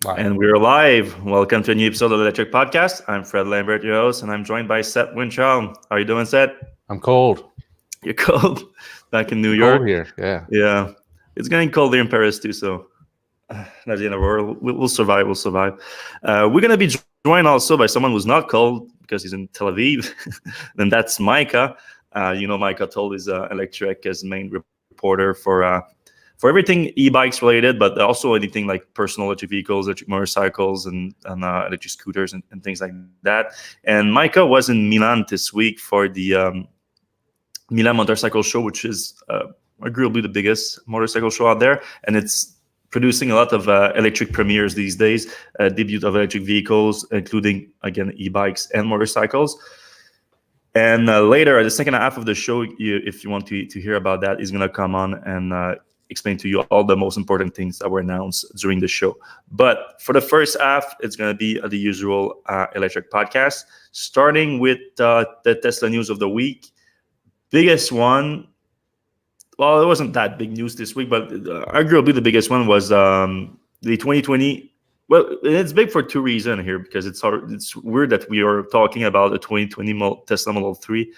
Wow. And we're live. Welcome to a new episode of the Electrek Podcast. I'm Fred Lambert, your host, and I'm joined by Seth Winchell. How are you doing, Seth? I'm cold. You're cold back in New Cold York. here. Yeah. Yeah, it's getting cold here in Paris too. So that's the end of the world. We'll survive. We'll survive. We're gonna be joined also by someone who's not cold because he's in Tel Aviv, and that's Micah. Micah told his Electrek as main reporter for everything e-bikes related, but also anything like personal electric vehicles, electric motorcycles, and electric scooters and things like that. And Micah was in Milan this week for the Milan Motorcycle Show, which is arguably the biggest motorcycle show out there, and it's producing a lot of electric premieres these days, debut of electric vehicles, including, again, e-bikes and motorcycles. And later, the second half of the show, if you want to hear about that, is going to come on and explain to you all the most important things that were announced during the show. But for the first half, it's going to be the usual Electrek Podcast, starting with the Tesla news of the week. Biggest one, well, it wasn't that big news this week, but arguably the biggest one was the 2020. Well, it's big for two reasons here, because it's weird that we are talking about the 2020 Tesla Model 3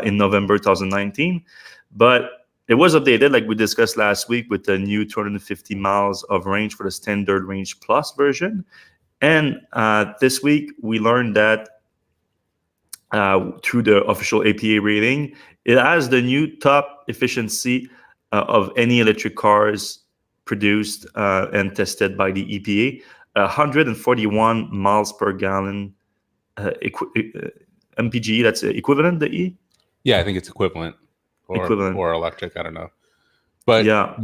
in November 2019, but it was updated, like we discussed last week, with the new 250 miles of range for the standard range plus version. And this week, we learned that through the official APA rating, it has the new top efficiency of any electric cars produced and tested by the EPA, 141 miles per gallon MPG. That's equivalent, the E? Yeah, I think it's equivalent. Or electric, I don't know. But yeah,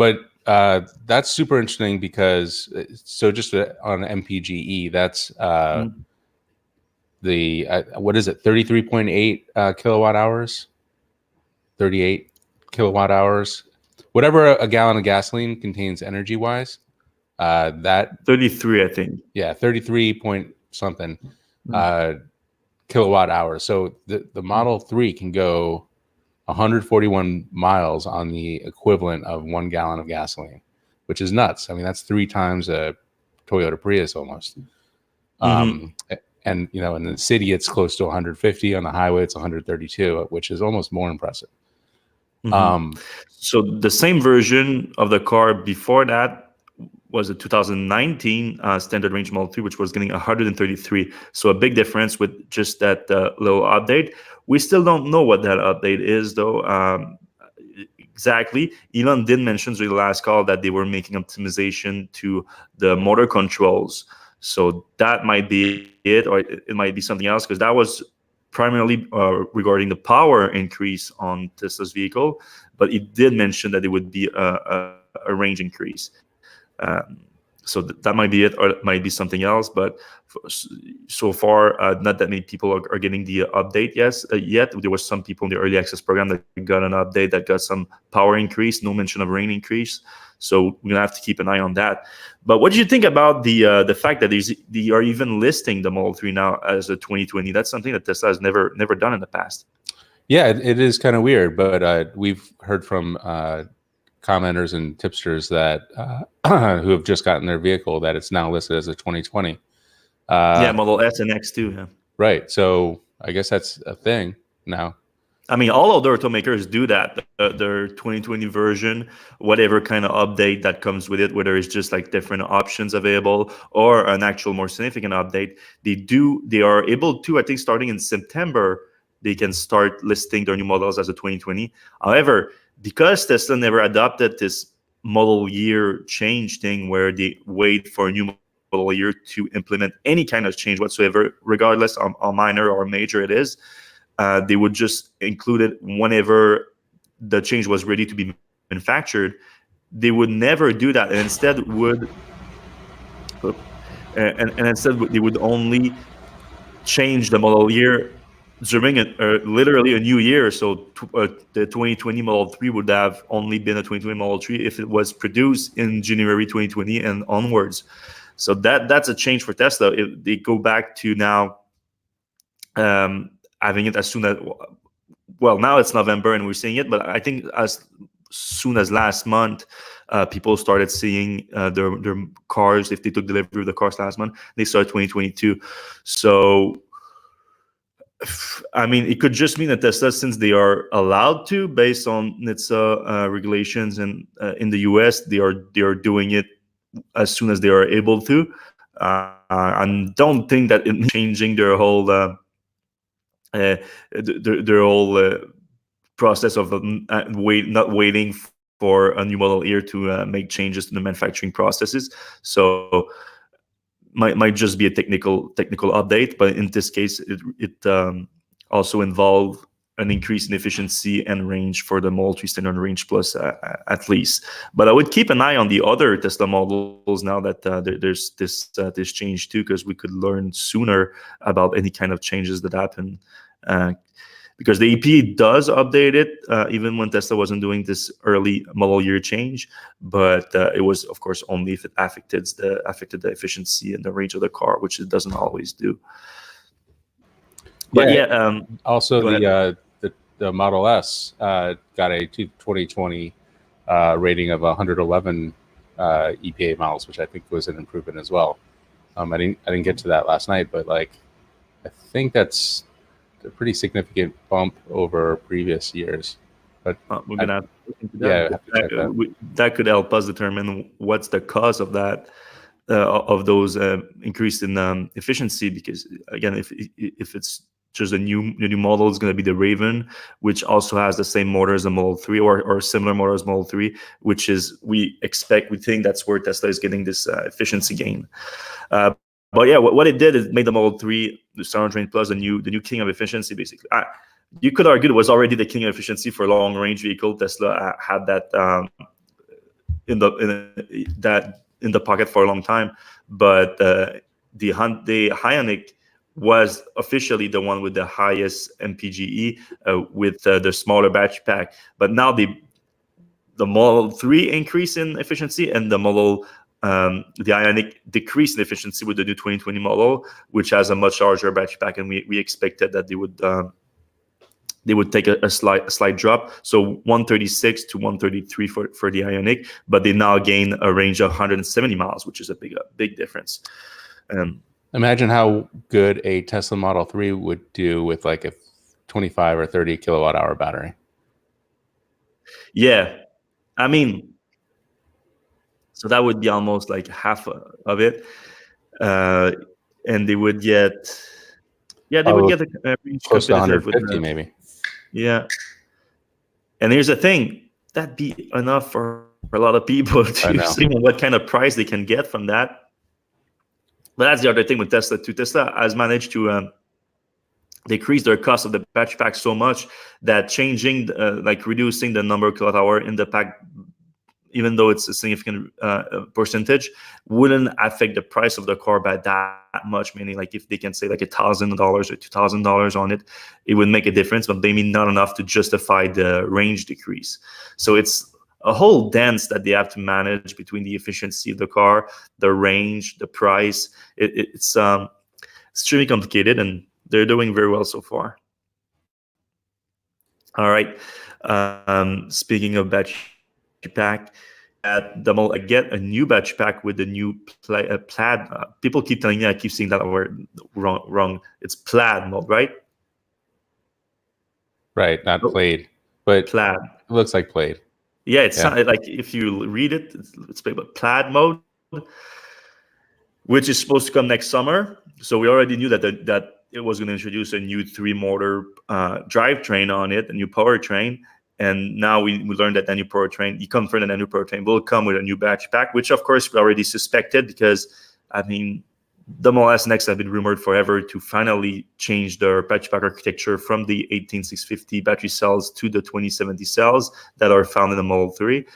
that's super interesting because just on MPGE, that's the what is it, 33.8 kilowatt hours, 38 kilowatt hours, whatever a gallon of gasoline contains energy wise. That 33, I think. Yeah, 33 point something kilowatt hours. So the Model 3 can go 141 miles on the equivalent of 1 gallon of gasoline, which is nuts. I mean, that's 3 times a Toyota Prius almost. And in the city, it's close to 150. On the highway, it's 132, which is almost more impressive. So the same version of the car before that was a 2019 standard range Model 3, which was getting 133. So a big difference with just that little update. We still don't know what that update is, though, exactly. Elon did mention during the last call that they were making optimization to the motor controls. So that might be it, or it might be something else, because that was primarily regarding the power increase on Tesla's vehicle. But it did mention that it would be a range increase. So that might be it, or it might be something else. But so far, not that many people are getting the update yet. There were some people in the early access program that got an update that got some power increase, no mention of range increase. So we're gonna have to keep an eye on that. But what do you think about the fact that they are even listing the Model 3 now as a 2020? That's something that Tesla has never done in the past. Yeah, it is kind of weird, but we've heard from commenters and tipsters that who have just gotten their vehicle that it's now listed as a 2020. Model S and X too. Yeah. Right. So I guess that's a thing now. I mean, all of the automakers do that. Their 2020 version, whatever kind of update that comes with it, whether it's just like different options available or an actual more significant update, they are able to, I think starting in September, they can start listing their new models as a 2020. However, because Tesla never adopted this model year change thing where they wait for a new model year to implement any kind of change whatsoever, regardless how minor or major it is, they would just include it whenever the change was ready to be manufactured. They would never do that, and instead they would only change the model year during literally a new year. So the 2020 Model 3 would have only been a 2020 Model 3 if it was produced in January 2020 and onwards. So that's a change for Tesla. If they go back to now having it as soon as, well, now it's November and we're seeing it, but I think as soon as last month, people started seeing their cars. If they took delivery of the cars last month, they started 2022. So, I mean, it could just mean that Tesla, since they are allowed to, based on NHTSA regulations, and in the US, they are doing it as soon as they are able to. And don't think that it changing their whole process of not waiting for a new model year to make changes to the manufacturing processes. So might just be a technical update, but in this case, it also involved an increase in efficiency and range for the Model 3 Standard Range Plus at least. But I would keep an eye on the other Tesla models now that there's this change too, because we could learn sooner about any kind of changes that happen. Because the EPA does update it, even when Tesla wasn't doing this early model year change, but it was, of course, only if it affected the efficiency and the range of the car, which it doesn't always do. But also the Model S got a 2020 rating of 111 EPA miles, which I think was an improvement as well. I didn't get to that last night, but like I think that's a pretty significant bump over previous years. But we're gonna have to check that. That could help us determine what's the cause of that, of those increase in efficiency. Because again, if it's just a new model, it's going to be the Raven, which also has the same motor as the Model 3 or similar motor as Model 3, which is we think that's where Tesla is getting this efficiency gain. But yeah, what it did is made the Model 3, the Standard Range Plus, the new king of efficiency, basically. You could argue it was already the king of efficiency for a long range vehicle. Tesla had that in the pocket for a long time, but the Hyundai IONIQ was officially the one with the highest MPGe with the smaller battery pack. But now the Model 3 increase in efficiency and the IONIQ decrease in efficiency with the new 2020 model, which has a much larger battery pack, and we expected that they would take a slight drop, so 136 to 133 for the IONIQ, but they now gain a range of 170 miles, which is a big difference. Imagine how good a Tesla Model 3 would do with like a 25 or 30 kilowatt hour battery. Yeah, I mean, so that would be almost like half of it, and they would get, a range close to 150 with maybe. Yeah, and here's the thing: that'd be enough for a lot of people to see what kind of price they can get from that. But that's the other thing with Tesla too. Tesla has managed to decrease their cost of the battery pack so much that changing, reducing the number of kilowatt hour in the pack, even though it's a significant percentage, wouldn't affect the price of the car by that much. Meaning, like if they can say like $1,000 or $2,000 on it, it would make a difference, but maybe not enough to justify the range decrease. So it's a whole dance that they have to manage between the efficiency of the car, the range, the price. It's extremely complicated, and they're doing very well so far. All right. Speaking of battery pack, at the Model, I get a new battery pack with the new Plaid. People keep telling me I keep seeing that word wrong. It's Plaid mode, right? Right, not Plaid, but Plaid. It looks like Plaid. Yeah, it's like if you read it, it's Plaid mode, which is supposed to come next summer. So we already knew that it was going to introduce a new 3-motor drivetrain on it, a new powertrain. And now we learned that the new powertrain, you confirm that the new powertrain will come with a new battery pack, which of course we already suspected because, I mean, the Model S and X have been rumored forever to finally change their battery pack architecture from the 18650 battery cells to the 2070 cells that are found in the Model 3.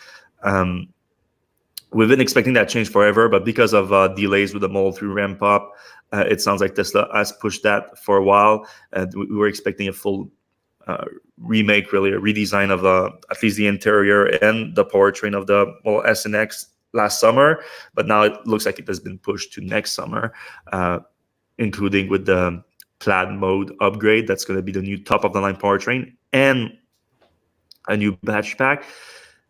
We've been expecting that change forever, but because of delays with the Model 3 ramp up, it sounds like Tesla has pushed that for a while. We were expecting a full remake, really a redesign of at least the interior and the powertrain of the Model S and X last summer, but now it looks like it has been pushed to next summer, including with the Plaid mode upgrade. That's going to be the new top of the line powertrain and a new battery pack.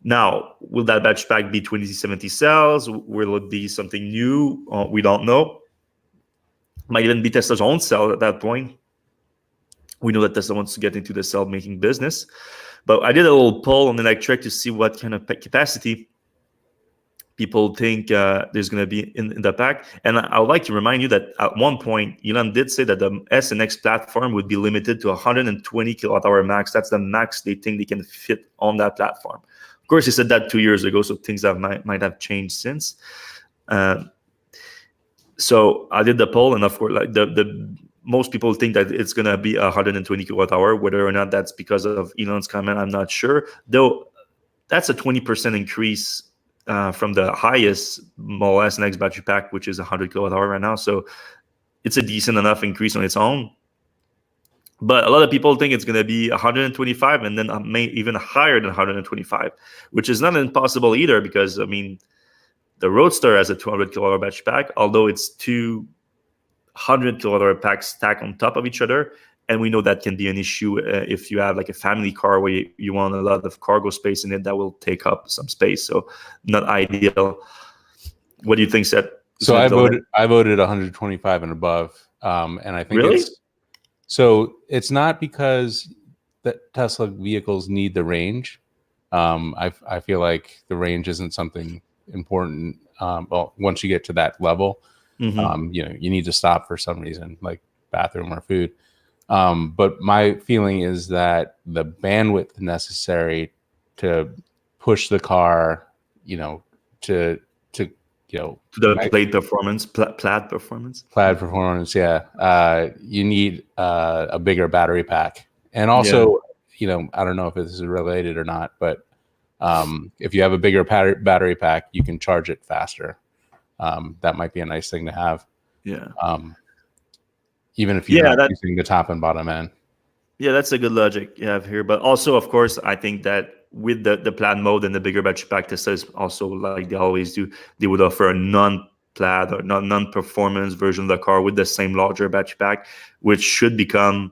Now, will that batch pack be 2070 cells? Will it be something new? We don't know. Might even be Tesla's own cell at that point. We know that Tesla wants to get into the cell making business. But I did a little poll on Electrek to see what kind of capacity people think there's going to be in the pack. And I would like to remind you that at one point, Elon did say that the S and X platform would be limited to 120 kilowatt hour max. That's the max they think they can fit on that platform. Of course, he said that 2 years ago, so things might have changed since. So I did the poll, and of course, like the most people think that it's going to be 120 kilowatt hour. Whether or not that's because of Elon's comment, I'm not sure. Though that's a 20% increase from the highest Model S and X battery pack, which is 100 kilowatt hour right now. So it's a decent enough increase on its own. But a lot of people think it's going to be 125 and then may even higher than 125, which is not impossible either, because, I mean, the Roadster has a 200 kilowatt hour battery pack, although it's 200 kilowatt hour packs stacked on top of each other. And we know that can be an issue if you have like a family car where you want a lot of cargo space in it, that will take up some space. So not ideal. What do you think, Seth? So I voted 125 and above. And I think really? It's not because the Tesla vehicles need the range. I feel like the range isn't something important. Well, once you get to that level, you need to stop for some reason, like bathroom or food. But my feeling is that the bandwidth necessary to push the car, to the Plaid performance, Plaid performance. Plaid performance, yeah. You need a bigger battery pack, and also, I don't know if this is related or not, but if you have a bigger battery pack, you can charge it faster. That might be a nice thing to have. Yeah. Even if you're not using the top and bottom end. Yeah, that's a good logic you have here. But also, of course, I think that with the Plaid mode and the bigger battery pack, Tesla is also, like they always do, they would offer a non-Plaid or non-performance version of the car with the same larger battery pack, which should become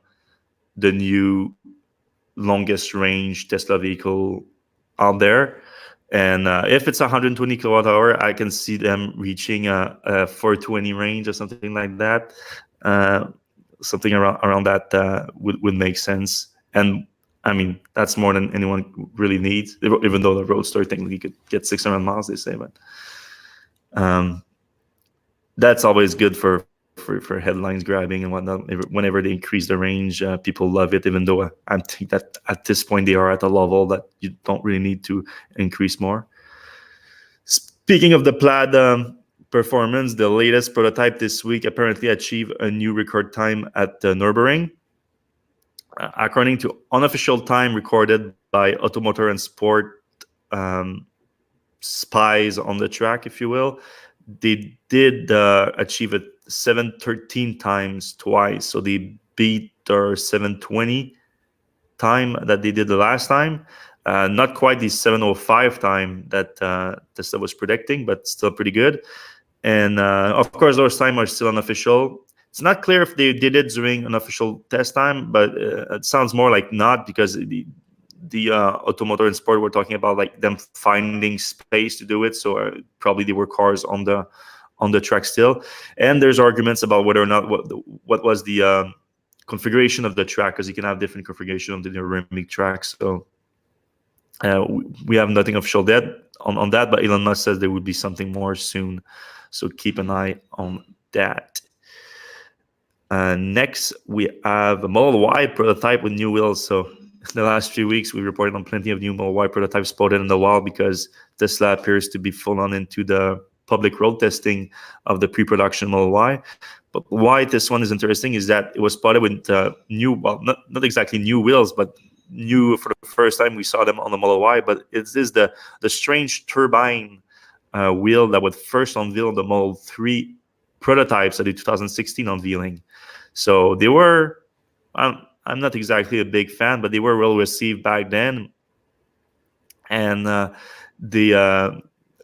the new longest range Tesla vehicle out there. And if it's 120 kilowatt hour, I can see them reaching a 420 range or something like that. Something around that would make sense. And I mean, that's more than anyone really needs, even though the Roadster technically could get 600 miles, they say. But that's always good for headlines grabbing and whatnot. Whenever they increase the range, people love it, even though I think that at this point they are at a level that you don't really need to increase more. Speaking of the Plaid performance, the latest prototype this week apparently achieved a new record time at the Nürburgring. According to unofficial time recorded by Automotor and Sport spies on the track, if you will, they did achieve it 713 times twice. So they beat their 720 time that they did the last time. Not quite the 705 time that Tesla was predicting, but still pretty good. And of course, those times are still unofficial. It's not clear if they did it during an official test time, but it sounds more like not, because the Automotor and Sport were talking about like them finding space to do it. So probably there were cars on the track still. And there's arguments about whether or not what was the configuration of the track, because you can have different configuration on the Nürburgring track. So we have nothing official yet on that, but Elon Musk says there would be something more soon. So keep an eye on that. Next, we have a Model Y prototype with new wheels. So in the last few weeks, we reported on plenty of new Model Y prototypes spotted in the wild, because Tesla appears to be full on into the public road testing of the pre-production Model Y. But why this one is interesting is that it was spotted with new, well, not exactly new wheels, but new for the first time we saw them on the Model Y. But it is the strange turbine wheel that was first unveiled the Model 3 prototypes at the 2016 unveiling. So they were, I'm not exactly a big fan, but they were well received back then. And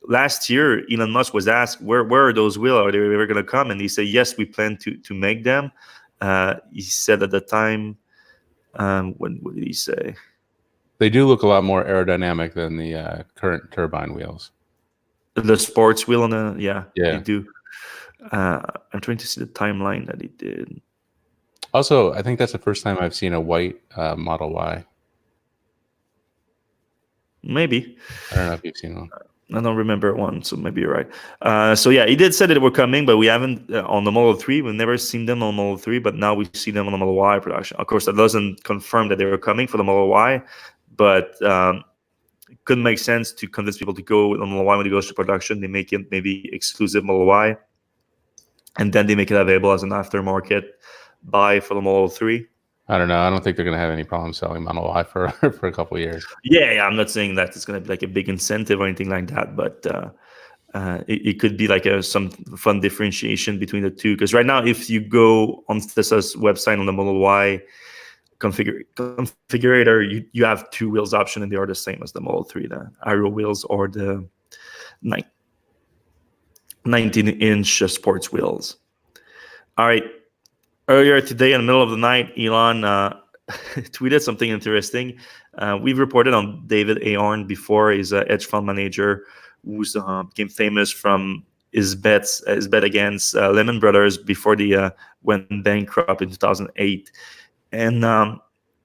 last year, Elon Musk was asked, where are those wheels? Are they ever going to come? And he said, yes, we plan to make them. He said at the time, what did he say? They do look a lot more aerodynamic than the current turbine wheels. The sports wheel on the they Yeah. do. I'm trying to see the timeline that he did. Also, I think that's the first time I've seen a white Model Y. Maybe. I don't know if you've seen one. I don't remember one, so maybe you're right. So yeah, he did say that they were coming, but we haven't on the Model 3. We've never seen them on Model 3, but now we see them on the Model Y production. Of course, that doesn't confirm that they were coming for the Model Y, but it could make sense to convince people to go on Model Y when it goes to production. They make it maybe exclusive Model Y, and then they make it available as an aftermarket buy for the Model 3. I don't know. I don't think they're going to have any problem selling Model Y for a couple of years. Yeah, I'm not saying that it's going to be like a big incentive or anything like that, but it could be like some fun differentiation between the two. Because right now, if you go on Tesla's website on the Model Y configurator, you have 2 wheels option, and they are the same as the Model 3, the Aero wheels or the 19-inch sports wheels. All right. Earlier today, in the middle of the night, Elon tweeted something interesting. We've reported on David Einhorn before. He's a hedge fund manager who's became famous from his bet against Lehman Brothers before they went bankrupt in 2008. And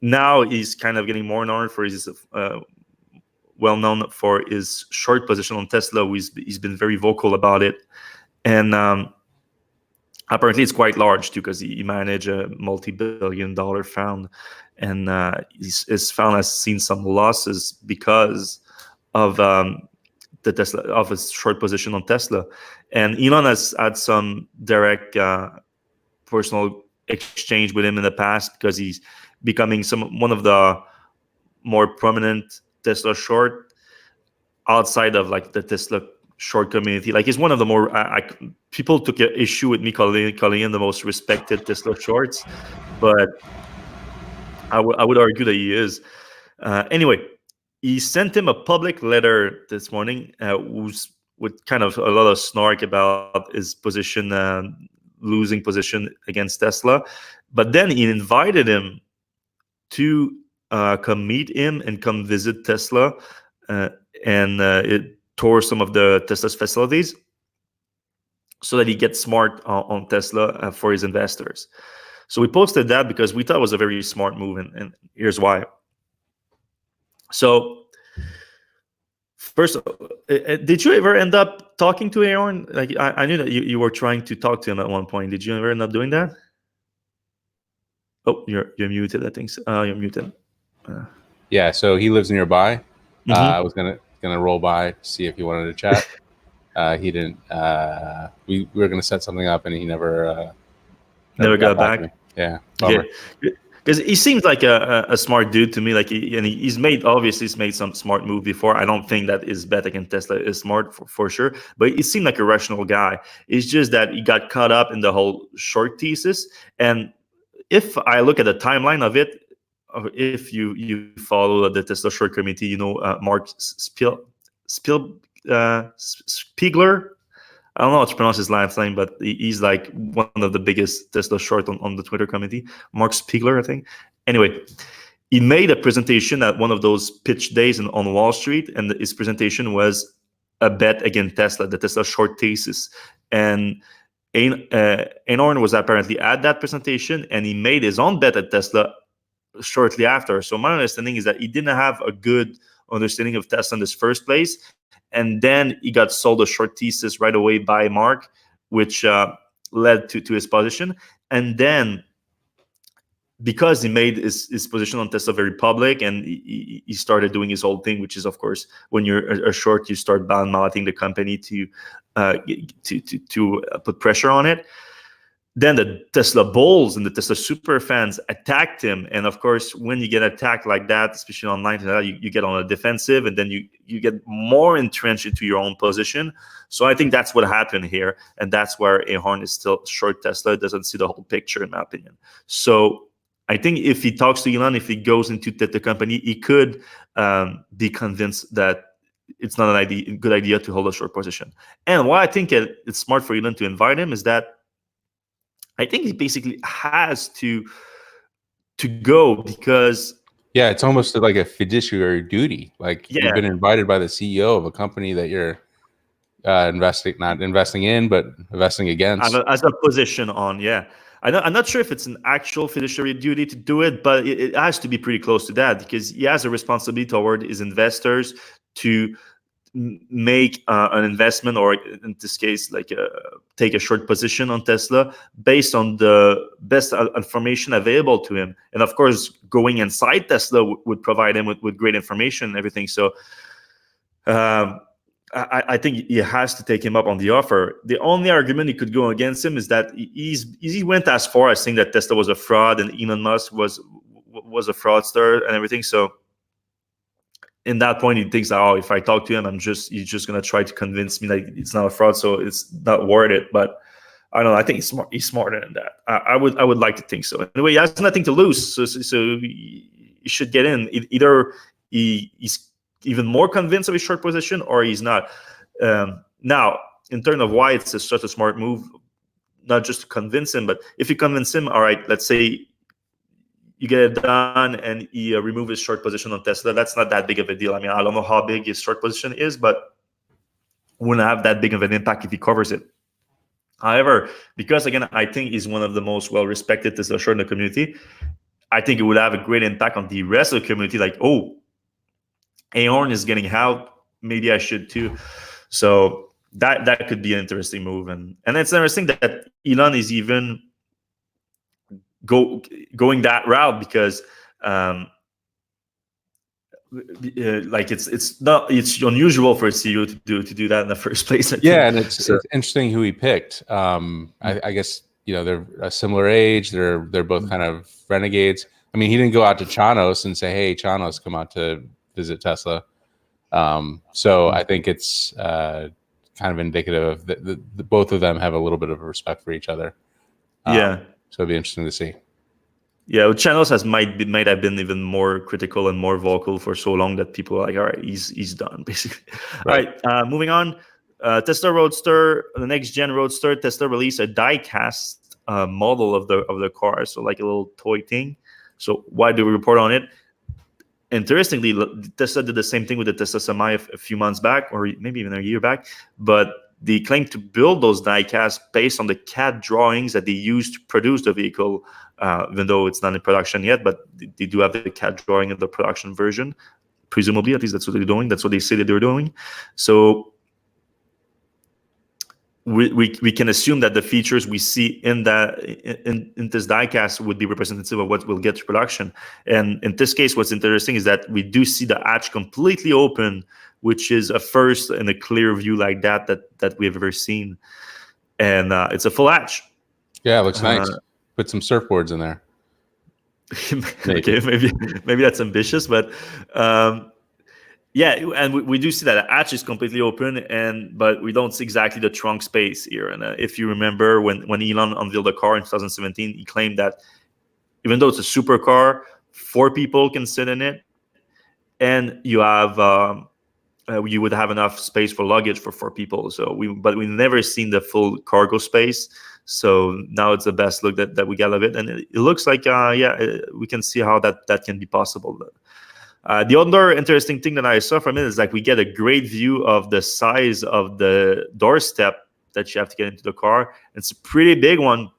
now he's kind of getting more known for his well known for his short position on Tesla. He's been very vocal about it, and apparently it's quite large too, because he managed a multi-billion-dollar fund, and his fund has seen some losses because of the Tesla, of his short position on Tesla. And Elon has had some direct personal exchange with him in the past, because he's becoming one of the more prominent Tesla short outside of like the Tesla short community. Like, he's one of the more people took an issue with me calling him the most respected Tesla shorts, but I would argue that he is. Anyway, he sent him a public letter this morning, with kind of a lot of snark about his position, losing position against Tesla. But then he invited him to come meet him and come visit Tesla, and it tour some of the Tesla's facilities, so that he gets smart on Tesla for his investors. So we posted that because we thought it was a very smart move, and here's why. So first, did you ever end up talking to Aaron? Like, I knew that you were trying to talk to him at one point. Did you ever end up doing that? Oh, you're muted, I think. You're muted. Yeah, so he lives nearby. I was gonna roll by to see if he wanted to chat. He didn't. We were gonna set something up, and he never got back. to me. Yeah, because he seems like a smart dude to me. Like, he's made some smart move before. I don't think that his bet against Tesla is smart for sure, but he seemed like a rational guy. It's just that he got caught up in the whole short thesis. And if I look at the timeline of it, if you follow the Tesla short community, you know, Mark Spiegler. I don't know how to pronounce his last name, but he's like one of the biggest Tesla short on the Twitter community. Mark Spiegler, I think. Anyway, he made a presentation at one of those pitch days on Wall Street, and his presentation was a bet against Tesla, the Tesla short thesis. And Einhorn was apparently at that presentation, and he made his own bet at Tesla shortly after. So my understanding is that he didn't have a good understanding of Tesla in this first place, and then he got sold a short thesis right away by Mark, which led to his position. And then, because he made his position on Tesla very public, and he started doing his whole thing, which is, of course, when you're a short, you start bad-mouthing the company to put pressure on it. Then the Tesla bulls and the Tesla super fans attacked him. And of course, when you get attacked like that, especially online, you get on a defensive, and then you get more entrenched into your own position. So I think that's what happened here. And that's where Einhorn is still short Tesla. It doesn't see the whole picture, in my opinion. So I think if he talks to Elon, if he goes into the company, he could be convinced that it's not a good idea to hold a short position. And why I think it's smart for Elon to invite him is that I think he basically has to go, because Yeah, it's almost like a fiduciary duty. Like Yeah, you've been invited by the CEO of a company that you're not investing in, but investing against. as a position on. Yeah, I'm not sure if it's an actual fiduciary duty to do it, but it has to be pretty close to that, because he has a responsibility toward his investors to make an investment, or in this case, like take a short position on Tesla based on the best information available to him. And of course, going inside Tesla would provide him with great information and everything. So um, I think he has to take him up on the offer. The only argument he could go against him is that he went as far as saying that Tesla was a fraud and Elon Musk was a fraudster and everything. So in that point, he thinks that, oh, if I talk to him, he's just gonna try to convince me that it's not a fraud, so it's not worth it. But I don't know. I think he's smarter than that. I would like to think so. Anyway, he has nothing to lose, so he should get in. Either he's even more convinced of his short position, or he's not. Now, in terms of why it's such a smart move, not just to convince him, but if you convince him, all right, let's say you get it done and he remove his short position on Tesla, that's not that big of a deal. I mean, I don't know how big his short position is, but wouldn't have that big of an impact if he covers it. However, because again, I think he's one of the most well-respected Tesla short in the community, I think it would have a great impact on the rest of the community. Like, oh, Einhorn is getting out, maybe I should too. So that could be an interesting move. And it's interesting that Elon is even going that route, because like it's unusual for a CEO to do that in the first place. Yeah, and it's interesting who he picked. I guess they're a similar age. They're both kind of renegades. I mean, he didn't go out to Chanos and say, "Hey, Chanos, come out to visit Tesla." So I think it's kind of indicative of the both of them have a little bit of a respect for each other. Yeah. So it'd be interesting to see. Yeah, Chanos might have been even more critical and more vocal for so long that people are like, all right, he's done, basically. Right. All right, moving on. Tesla Roadster, the next gen Roadster, Tesla released a die-cast model of the car, so like a little toy thing. So why do we report on it? Interestingly, Tesla did the same thing with the Tesla Semi a few months back, or maybe even a year back, but they claim to build those die-casts based on the CAD drawings that they used to produce the vehicle, even though it's not in production yet, but they do have the CAD drawing of the production version. Presumably, at least that's what they're doing. That's what they say that they're doing. So we can assume that the features we see in this diecast would be representative of what we'll get to production. And in this case, what's interesting is that we do see the hatch completely open, which is a first in a clear view like that we've ever seen. And it's a full hatch. Yeah, it looks nice. Put some surfboards in there. Okay, maybe that's ambitious, but yeah, and we do see that the hatch is completely open, but we don't see exactly the trunk space here. And if you remember when Elon unveiled the car in 2017, he claimed that even though it's a supercar, 4 people can sit in it, and you have you would have enough space for luggage for 4 people. So we've never seen the full cargo space. So now it's the best look that we get of it, and it looks like we can see how that can be possible. The other interesting thing that I saw from it is like we get a great view of the size of the doorstep that you have to get into the car. It's a pretty big one.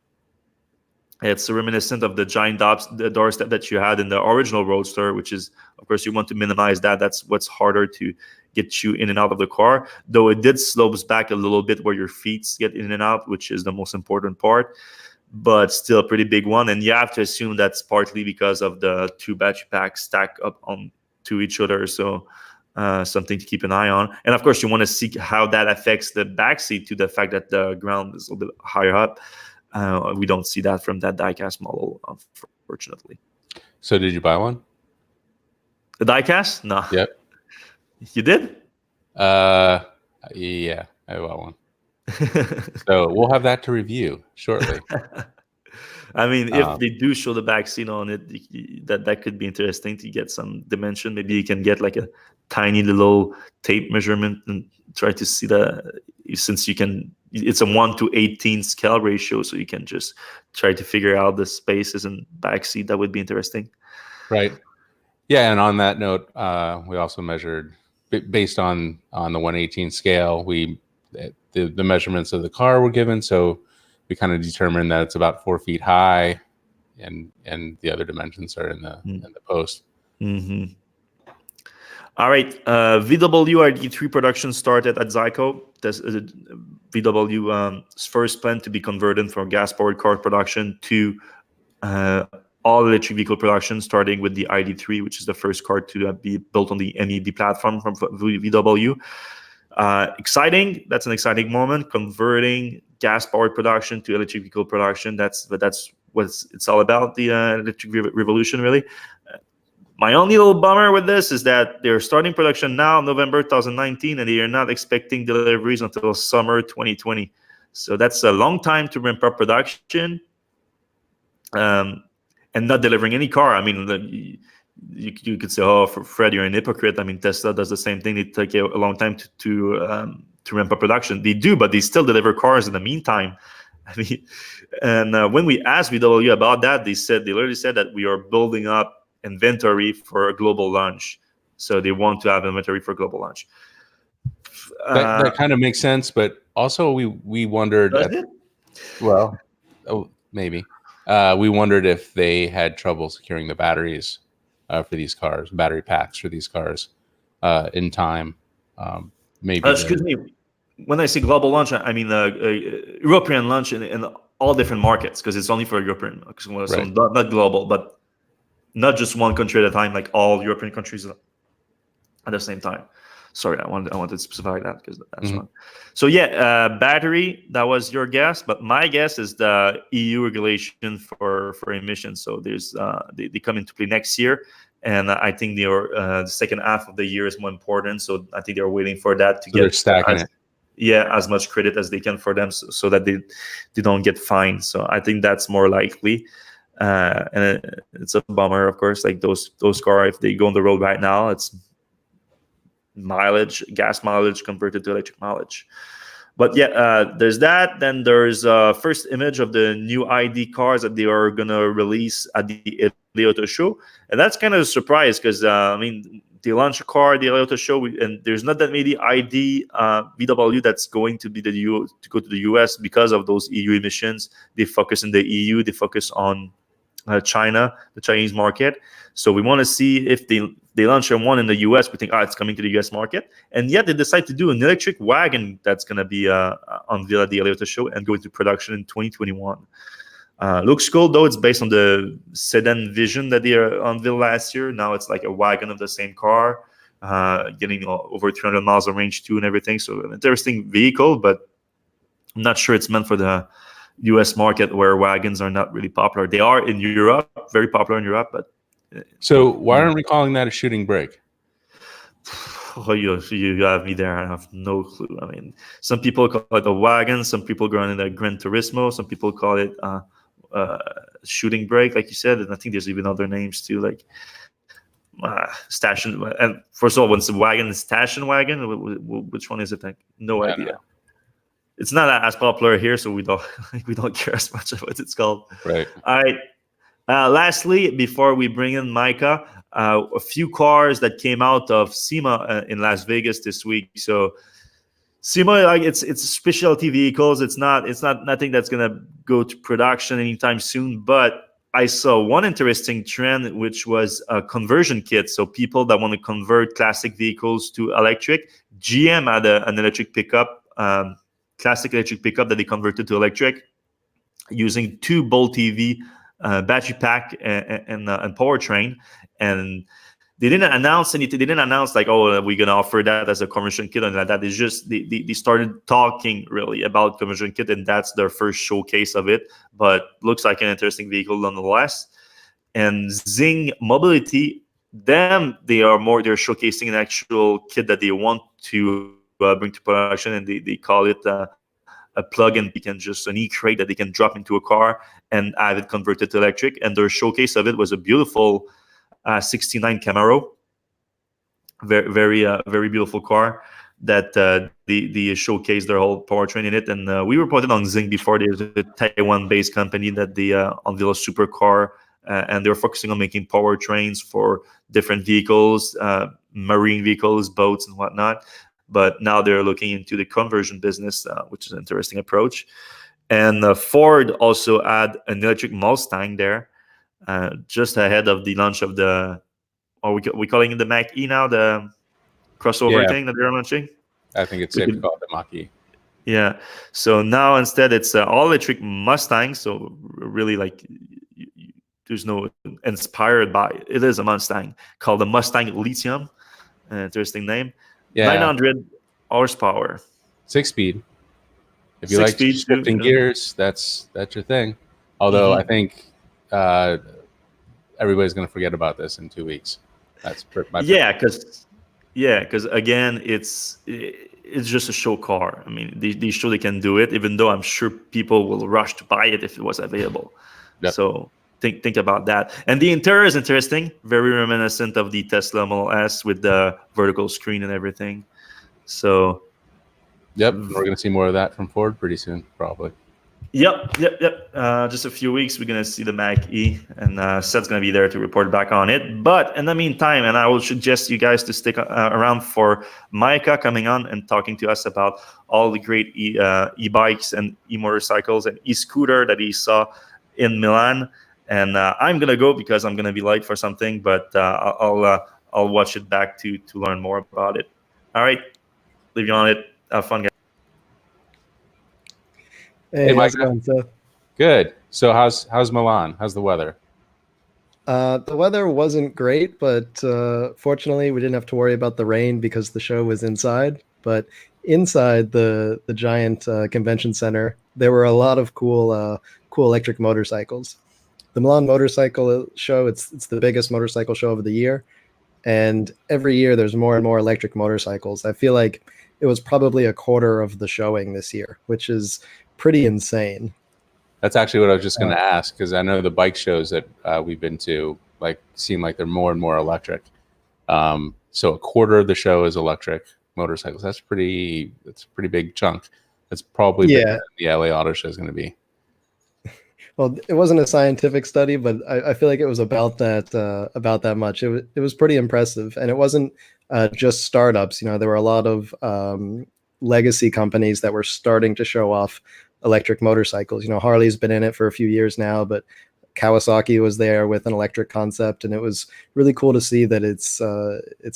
It's reminiscent of the giant doorstep that you had in the original Roadster, which is, of course, you want to minimize that. That's what's harder to get you in and out of the car, though it did slopes back a little bit where your feet get in and out, which is the most important part, but still a pretty big one. And you have to assume that's partly because of the 2 battery packs stacked up on to each other. So something to keep an eye on. And of course, you want to see how that affects the backseat to the fact that the ground is a little bit higher up. We don't see that from that diecast model, unfortunately. So did you buy one? The diecast? No. Yep. You did? Yeah, I bought one. So we'll have that to review shortly. I mean, if they do show the back seat on it, that could be interesting to get some dimension. Maybe you can get like a tiny little tape measurement and try to see since you can, it's a 1:18 scale ratio, so you can just try to figure out the spaces and back seat. That would be interesting. Right. Yeah, and on that note, we also measured based on the 118 scale. The measurements of the car were given, so we kind of determined that it's about 4 feet high, and the other dimensions are in the post. Mm-hmm. All right, VW ID3 production started at Zyco. This is VW's first plant to be converted from gas-powered car production to all electric vehicle production, starting with the ID3, which is the first car to be built on the MEB platform from VW. Exciting. That's an exciting moment. Converting gas-powered production to electric vehicle production. That's what it's all about. The electric revolution, really. My only little bummer with this is that they're starting production now, November 2019, and they are not expecting deliveries until summer 2020. So that's a long time to ramp up production, and not delivering any car. I mean, you could say, "Oh, Fred, you're an hypocrite." I mean, Tesla does the same thing. They take a long time to ramp up production. They do, but they still deliver cars in the meantime. I mean, and when we asked VW about that, they literally said that we are building up inventory for a global launch. So they want to have inventory for global launch. That kind of makes sense, but also we wondered. Maybe we wondered if they had trouble securing the batteries for these cars, battery packs for these cars in time. Maybe. Excuse me. When I say global launch, I mean European launch in all different markets, because it's only for European, so right. Not global, but not just one country at a time, like all European countries at the same time. Sorry, I wanted to specify that because that's one. So yeah, battery, that was your guess, but my guess is the EU regulation for emissions. So there's they come into play next year, and I think the second half of the year is more important. So I think they're waiting for that to they're stacking it. Yeah, as much credit as they can for them, so that they don't get fined. So I think that's more likely. And it's a bummer, of course. Like those cars, if they go on the road right now, it's gas mileage converted to electric mileage. But yeah, there's that. Then there's first image of the new ID cars that they are gonna release at the LA Auto Show, and that's kind of a surprise because I mean, they launch a car at the LA Auto Show, and there's not that many ID VW that's going to be to go to the US because of those EU emissions. They focus in the EU. They focus on China, the Chinese market. So we want to see if they launch one in the US. We think, it's coming to the US market. And yet they decide to do an electric wagon that's going to be unveiled at the LA Auto Show and go into production in 2021. Looks cool, though. It's based on the sedan vision that they unveiled last year. Now it's like a wagon of the same car, getting over 300 miles of range too and everything. So an interesting vehicle, but I'm not sure it's meant for the US market, where wagons are not really popular. They are in Europe, very popular in Europe, but so why aren't we calling that a shooting brake? Oh, you have me there. I have no clue. I mean, some people call it a wagon, some people call it a Gran Turismo, some people call it shooting brake, like you said, and I think there's even other names too, like station. And first of all, when it's a wagon, it's station wagon. Which one is it? Like, no idea. It's not as popular here, so we don't care as much about what it's called. Right. All right. Lastly, before we bring in Micah, a few cars that came out of SEMA in Las Vegas this week. So SEMA, like it's specialty vehicles. It's not nothing that's gonna go to production anytime soon. But I saw one interesting trend, which was a conversion kit. So people that want to convert classic vehicles to electric. GM had an electric pickup. Classic electric pickup that they converted to electric using 2 Bolt EV battery pack and powertrain, and they didn't announce anything. They didn't announce like, oh, we're gonna offer that as a conversion kit and like that. It's just they started talking really about conversion kit, and that's their first showcase of it. But looks like an interesting vehicle nonetheless. And Zing Mobility, they're showcasing an actual kit that they want to bring to production, and they call it a plug-in. Just an e-crate that they can drop into a car and have it converted to electric. And their showcase of it was a beautiful 69 Camaro, very beautiful car that they showcased their whole powertrain in it. And we reported on Zing before. There's a Taiwan-based company that they unveiled a supercar and they're focusing on making powertrains for different vehicles, marine vehicles, boats, and whatnot. But now they're looking into the conversion business, which is an interesting approach. And Ford also had an electric Mustang there, just ahead of the launch of the, we calling it the Mach-E now, the crossover thing that they're launching. I think it's safe to call it the Mach-E. Yeah. So now instead it's all electric Mustang. So really, like, there's no inspired by, it is a Mustang called the Mustang Lithium. Interesting name. Yeah. 900 horsepower. 6-speed. If you like shifting gears, that's your thing. Although I think everybody's going to forget about this in 2 weeks. That's because again, it's just a show car. I mean, they show they can do it, even though I'm sure people will rush to buy it if it was available. Yep. So think about that. And the interior is interesting, very reminiscent of the Tesla Model S with the vertical screen and everything. So yep, we're going to see more of that from Ford pretty soon, probably. Yep. Just a few weeks, we're going to see the Mach-E, and Seth's going to be there to report back on it. But in the meantime, and I will suggest you guys to stick around for Micah coming on and talking to us about all the great e-bikes and e-motorcycles and e-scooter that he saw in Milan. And I'm going to go because I'm going to be late for something, but I'll watch it back to learn more about it. All right, leave you on it. Have fun, guys. Hey, how's it going, Seth? Good. So how's Milan? How's the weather? The weather wasn't great, but fortunately we didn't have to worry about the rain because the show was inside. But inside the giant convention center, there were a lot of cool electric motorcycles. The Milan Motorcycle Show, it's the biggest motorcycle show of the year, and every year there's more and more electric motorcycles. I feel like it was probably a quarter of the showing this year, which is pretty insane. That's actually what I was just going to ask, because I know the bike shows that we've been to seem like they're more and more electric. So a quarter of the show is electric motorcycles. That's a pretty big chunk. That's probably bigger than the LA Auto Show is going to be. Well, it wasn't a scientific study, but I feel like it was about that much. It was pretty impressive, and it wasn't just startups. You know, there were a lot of legacy companies that were starting to show off electric motorcycles. You know, Harley's been in it for a few years now, but Kawasaki was there with an electric concept, and it was really cool to see that it's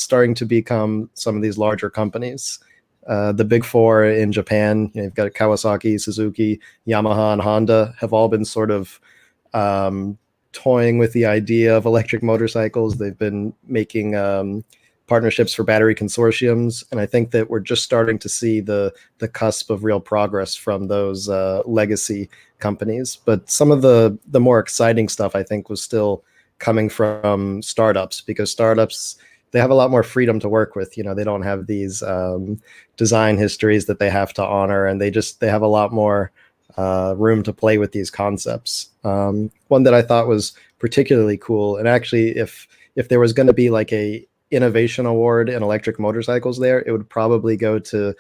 starting to become some of these larger companies. The big four in Japan, you've got Kawasaki, Suzuki, Yamaha, and Honda, have all been sort of toying with the idea of electric motorcycles. They've been making partnerships for battery consortiums, and I think that we're just starting to see the cusp of real progress from those legacy companies. But some of the more exciting stuff, I think, was still coming from startups, because startups, they have a lot more freedom to work with. You know, they don't have these design histories that they have to honor, and they have a lot more room to play with these concepts. One that I thought was particularly cool, and actually if there was going to be like a innovation award in electric motorcycles there, it would probably go to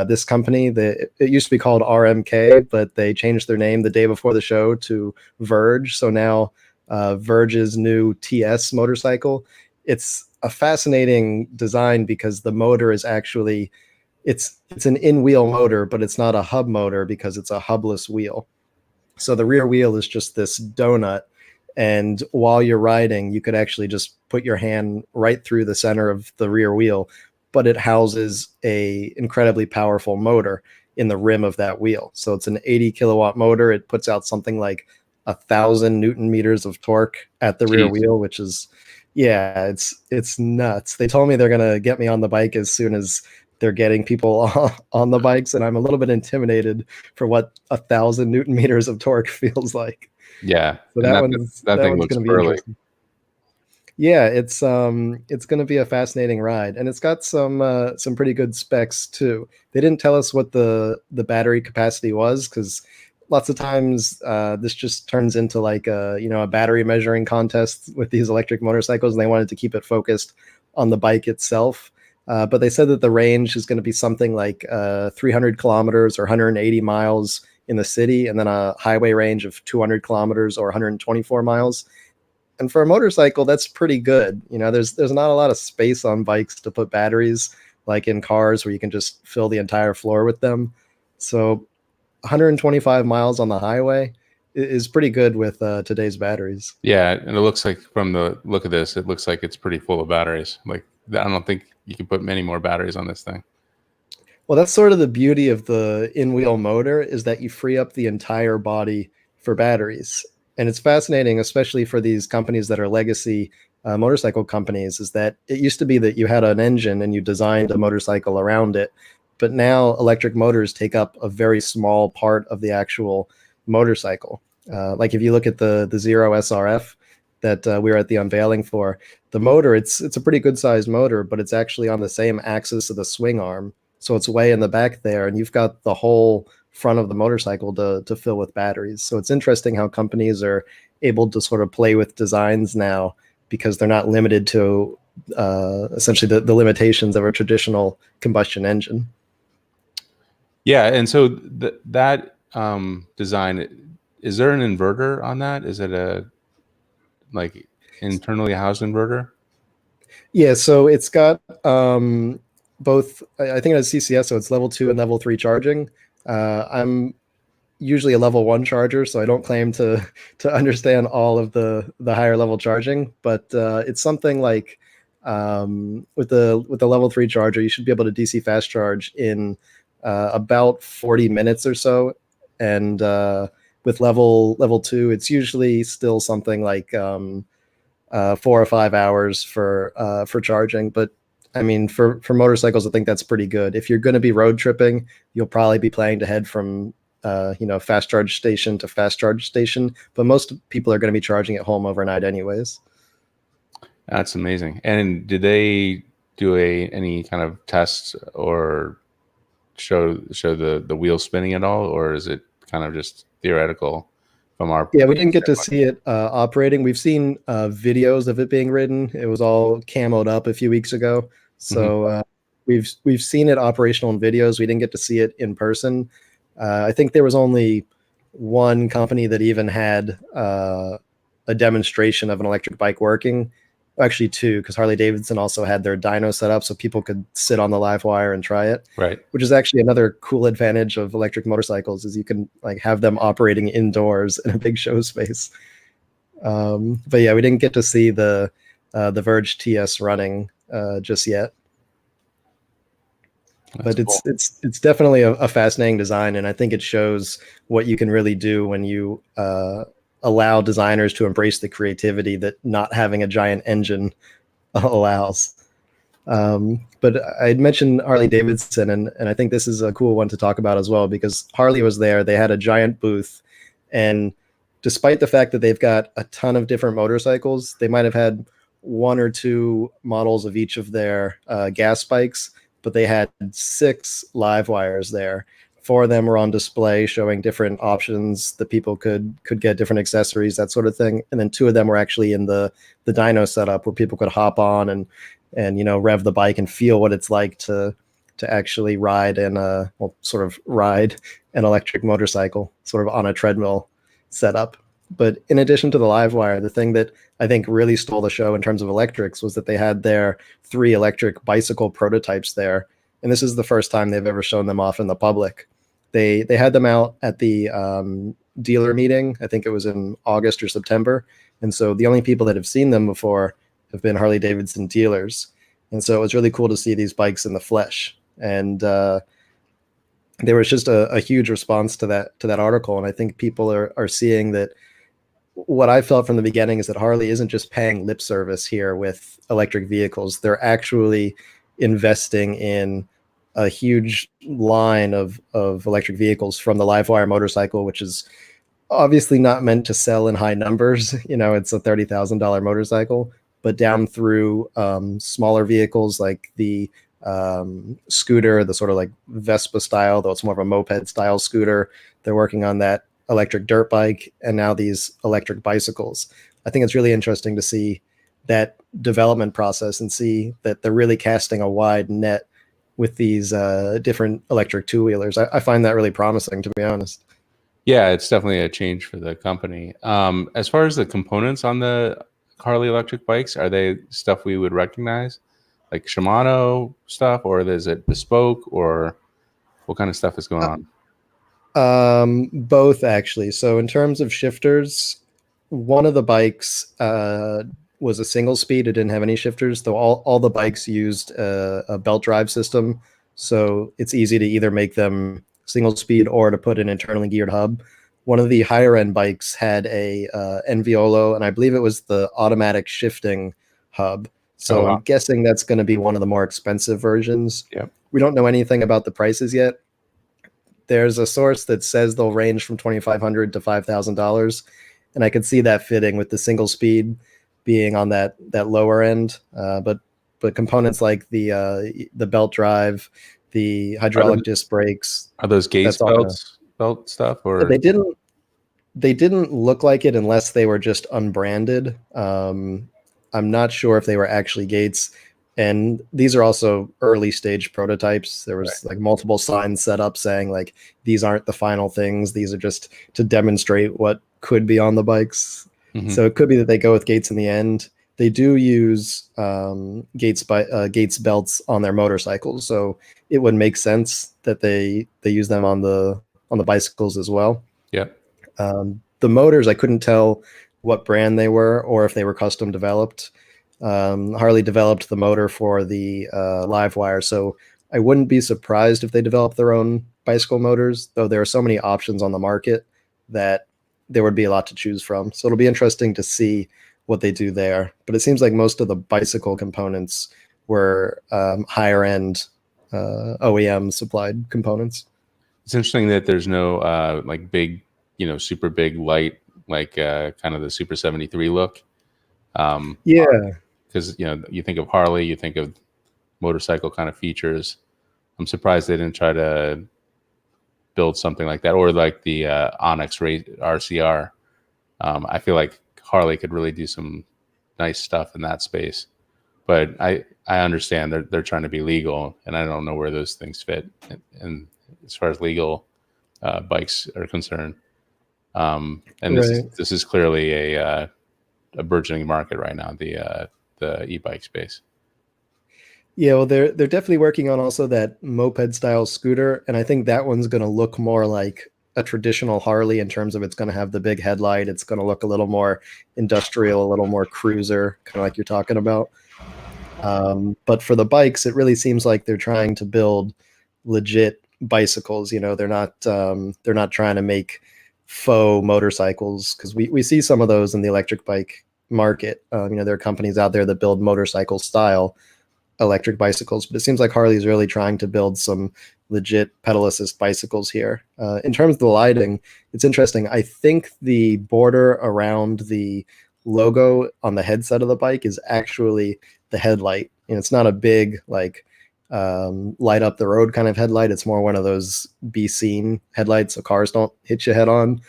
this company. It used to be called RMK, but they changed their name the day before the show to Verge. So now Verge's new TS motorcycle, it's a fascinating design because the motor is actually, it's an in-wheel motor, but it's not a hub motor because it's a hubless wheel. So the rear wheel is just this donut, and while you're riding, you could actually just put your hand right through the center of the rear wheel, but it houses a incredibly powerful motor in the rim of that wheel. So it's an 80 kilowatt motor. It puts out something like 1,000 Newton meters of torque at the rear wheel, which is, it's nuts. They told me they're going to get me on the bike as soon as they're getting people on the bikes, and I'm a little bit intimidated for what 1,000 Newton meters of torque feels like. Yeah, so that one's going to be interesting. Yeah, it's going to be a fascinating ride, and it's got some pretty good specs too. They didn't tell us what the battery capacity was, because lots of times this just turns into like a battery measuring contest with these electric motorcycles, and they wanted to keep it focused on the bike itself. But they said that the range is going to be something like 300 kilometers or 180 miles in the city, and then a highway range of 200 kilometers or 124 miles. And for a motorcycle, that's pretty good. You know, there's not a lot of space on bikes to put batteries like in cars where you can just fill the entire floor with them. So 125 miles on the highway is pretty good with today's batteries. Yeah, and it looks like from the look of this, it looks like it's pretty full of batteries. Like I don't think you can put many more batteries on this thing. Well, that's sort of the beauty of the in-wheel motor, is that you free up the entire body for batteries. And it's fascinating, especially for these companies that are legacy motorcycle companies, is that it used to be that you had an engine and you designed a motorcycle around it. But now electric motors take up a very small part of the actual motorcycle. Like if you look at the Zero SRF that we were at the unveiling for, the motor, it's a pretty good sized motor, but it's actually on the same axis of the swing arm. So it's way in the back there, and you've got the whole front of the motorcycle to fill with batteries. So it's interesting how companies are able to sort of play with designs now, because they're not limited to essentially the limitations of a traditional combustion engine. Yeah, and so that design, is there an inverter on that? Is it a like internally housed inverter? Yeah, so it's got both. I think it has CCS, so it's level 2 and level 3 charging. I'm usually a level 1 charger, so I don't claim to understand all of the higher level charging, but it's something like with the level 3 charger, you should be able to DC fast charge in about 40 minutes or so, and with level 2, it's usually still something like 4 or 5 hours for charging. But I mean, for motorcycles, I think that's pretty good. If you're going to be road tripping, you'll probably be planning to head from fast charge station to fast charge station. But most people are going to be charging at home overnight anyways. That's amazing. And did they do any kind of tests or show the wheel spinning at all, or is it kind of just theoretical from our? Yeah, we didn't get to see it operating. We've seen videos of it being ridden. It was all camoed up a few weeks ago, so we've seen it operational in videos. We didn't get to see it in person. I think there was only one company that even had a demonstration of an electric bike working. Actually, two, because Harley Davidson also had their dyno set up so people could sit on the live wire and try it. Right. Which is actually another cool advantage of electric motorcycles, is you can like have them operating indoors in a big show space. But yeah, we didn't get to see the Verge TS running just yet. But cool. it's definitely a fascinating design, and I think it shows what you can really do when you allow designers to embrace the creativity that not having a giant engine allows. But I'd mentioned Harley Davidson, and I think this is a cool one to talk about as well, because Harley was there. They had a giant booth, and despite the fact that they've got a ton of different motorcycles, they might have had 1 or 2 models of each of their gas bikes, but they had 6 live wires there. 4 of them were on display showing different options that people could get, different accessories, that sort of thing. And then 2 of them were actually in the dyno setup where people could hop on and rev the bike and feel what it's like to actually ride ride an electric motorcycle sort of on a treadmill setup. But in addition to the live wire, the thing that I think really stole the show in terms of electrics was that they had their 3 electric bicycle prototypes there. And this is the first time they've ever shown them off in the public. They had them out at the dealer meeting. I think it was in August or September. And so the only people that have seen them before have been Harley Davidson dealers. And so it was really cool to see these bikes in the flesh. And there was just a huge response to that article. And I think people are seeing that what I felt from the beginning is that Harley isn't just paying lip service here with electric vehicles. They're actually investing in a huge line of electric vehicles, from the Livewire motorcycle, which is obviously not meant to sell in high numbers. It's a $30,000 motorcycle, but down through smaller vehicles like the scooter, the sort of like Vespa style, though it's more of a moped style scooter. They're working on that electric dirt bike, and now these electric bicycles. I think it's really interesting to see that development process and see that they're really casting a wide net with these different electric two-wheelers. I find that really promising, to be honest. Yeah, it's definitely a change for the company. As far as the components on the Harley electric bikes? Are they stuff we would recognize, like Shimano stuff, or is it bespoke, or what kind of stuff is going on? Both actually. So in terms of shifters, one of the bikes was a single speed. It didn't have any shifters, though all the bikes used a belt drive system. So it's easy to either make them single speed or to put an internally geared hub. One of the higher end bikes had a Enviolo, and I believe it was the automatic shifting hub. So I'm guessing that's going to be one of the more expensive versions. Yep. We don't know anything about the prices yet. There's a source that says they'll range from $2,500 to $5,000, and I could see that fitting with the single speed being on that lower end. But components like the belt drive, the hydraulic disc brakes, are those Gates belt stuff, or they didn't look like it unless they were just unbranded. I'm not sure if they were actually Gates. And these are also early stage prototypes. There was like multiple signs set up saying like, these aren't the final things. These are just to demonstrate what could be on the bikes. Mm-hmm. So it could be that they go with Gates in the end. They do use Gates belts on their motorcycles. So it would make sense that they use them on the bicycles as well. Yeah. The motors, I couldn't tell what brand they were or if they were custom developed. Harley developed the motor for the live wire, so I wouldn't be surprised if they developed their own bicycle motors, though there are so many options on the market that there would be a lot to choose from. So it'll be interesting to see what they do there. But it seems like most of the bicycle components were higher end OEM supplied components. It's interesting that there's no like big, super big light, like kind of the Super 73 look. Because you think of Harley, you think of motorcycle kind of features. I'm surprised they didn't try to build something like that, or like the Onyx RCR. I feel like Harley could really do some nice stuff in that space, but I understand they're trying to be legal, and I don't know where those things fit. And as far as legal bikes are concerned, and this is clearly a burgeoning market right now. The e-bike space. Yeah, well, they're definitely working on also that moped style scooter, and I think that one's going to look more like a traditional Harley in terms of it's going to have the big headlight. It's going to look a little more industrial, a little more cruiser, kind of like you're talking about. But for the bikes, it really seems like they're trying to build legit bicycles. They're not trying to make faux motorcycles, because we see some of those in the electric bike market. There are companies out there that build motorcycle style electric bicycles, but it seems like Harley's really trying to build some legit pedal assist bicycles here. In terms of the lighting, it's interesting. I think the border around the logo on the headset of the bike is actually the headlight. It's not a big like light up the road kind of headlight. It's more one of those be seen headlights so cars don't hit you head on.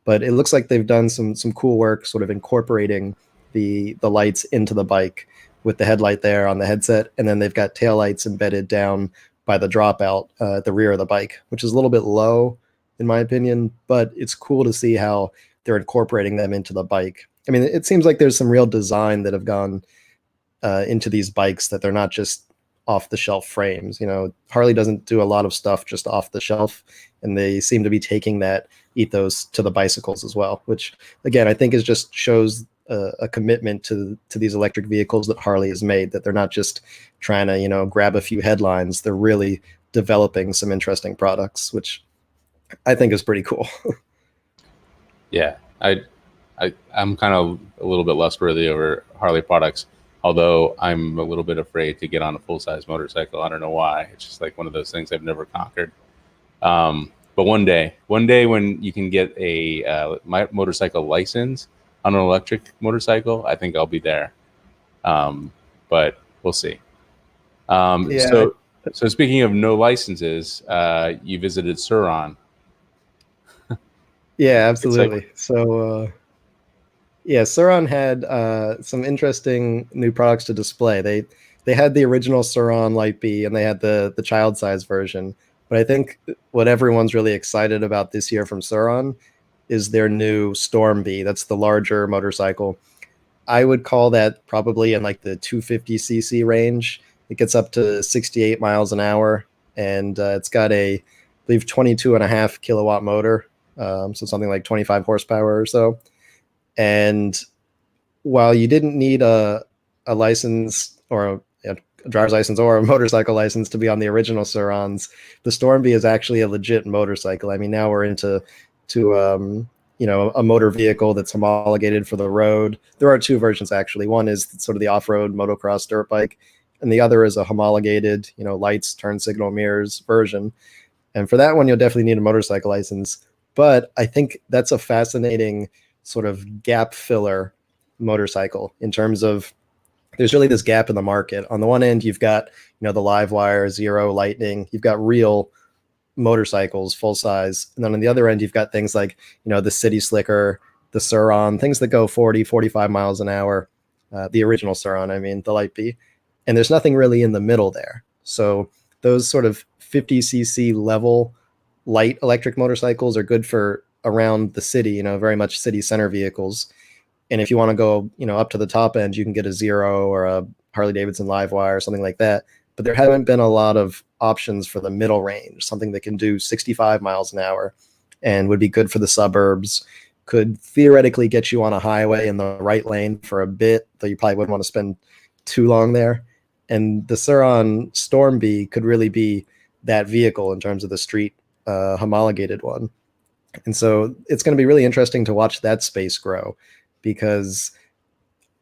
But it looks like they've done some cool work sort of incorporating the lights into the bike with the headlight there on the headset. And then they've got taillights embedded down by the dropout at the rear of the bike, which is a little bit low in my opinion, but it's cool to see how they're incorporating them into the bike. I mean, it seems like there's some real design that have gone into these bikes, that they're not just off the shelf frames. Harley doesn't do a lot of stuff just off the shelf, and they seem to be taking that ethos to the bicycles as well, which again I think is just shows a commitment to these electric vehicles that Harley has made, that they're not just trying to grab a few headlines. They're really developing some interesting products, which I think is pretty cool. Yeah, I'm kind of a little bit less worthy over Harley products, although I'm a little bit afraid to get on a full-size motorcycle. I don't know why. It's just like one of those things I've never conquered. But one day when you can get a motorcycle license on an electric motorcycle, I think I'll be there. But we'll see. So speaking of no licenses, you visited Suron. Yeah, absolutely. So, Suron had some interesting new products to display. They had the original Suron Light B, and they had the child size version. But I think what everyone's really excited about this year from Suron is their new Storm B. That's the larger motorcycle. I would call that probably in like the 250cc range. It gets up to 68 miles an hour, and it's got a, I believe, 22.5 kilowatt motor, so something like 25 horsepower or so. And while you didn't need a license or a driver's license or a motorcycle license to be on the original Surons, the Stormbee is actually a legit motorcycle. I mean, now we're into a motor vehicle that's homologated for the road. There are two versions, actually. One is sort of the off-road motocross dirt bike, and the other is a homologated, lights, turn signal, mirrors version. And for that one, you'll definitely need a motorcycle license. But I think that's a fascinating sort of gap filler motorcycle in terms of there's really this gap in the market. On the one end, you've got, the Livewire, Zero, Lightning. You've got real motorcycles, full size. And then on the other end, you've got things like, the City Slicker, the Suron, things that go 40, 45 miles an hour. The original Suron, I mean, the Light B. And there's nothing really in the middle there. So those sort of 50cc level light electric motorcycles are good for around the city, very much city center vehicles. And if you want to go, up to the top end, you can get a Zero or a Harley Davidson Livewire or something like that. But there haven't been a lot of options for the middle range, something that can do 65 miles an hour and would be good for the suburbs, could theoretically get you on a highway in the right lane for a bit, though you probably wouldn't want to spend too long there. And the Suron Stormbee could really be that vehicle in terms of the street homologated one. And so it's going to be really interesting to watch that space grow, because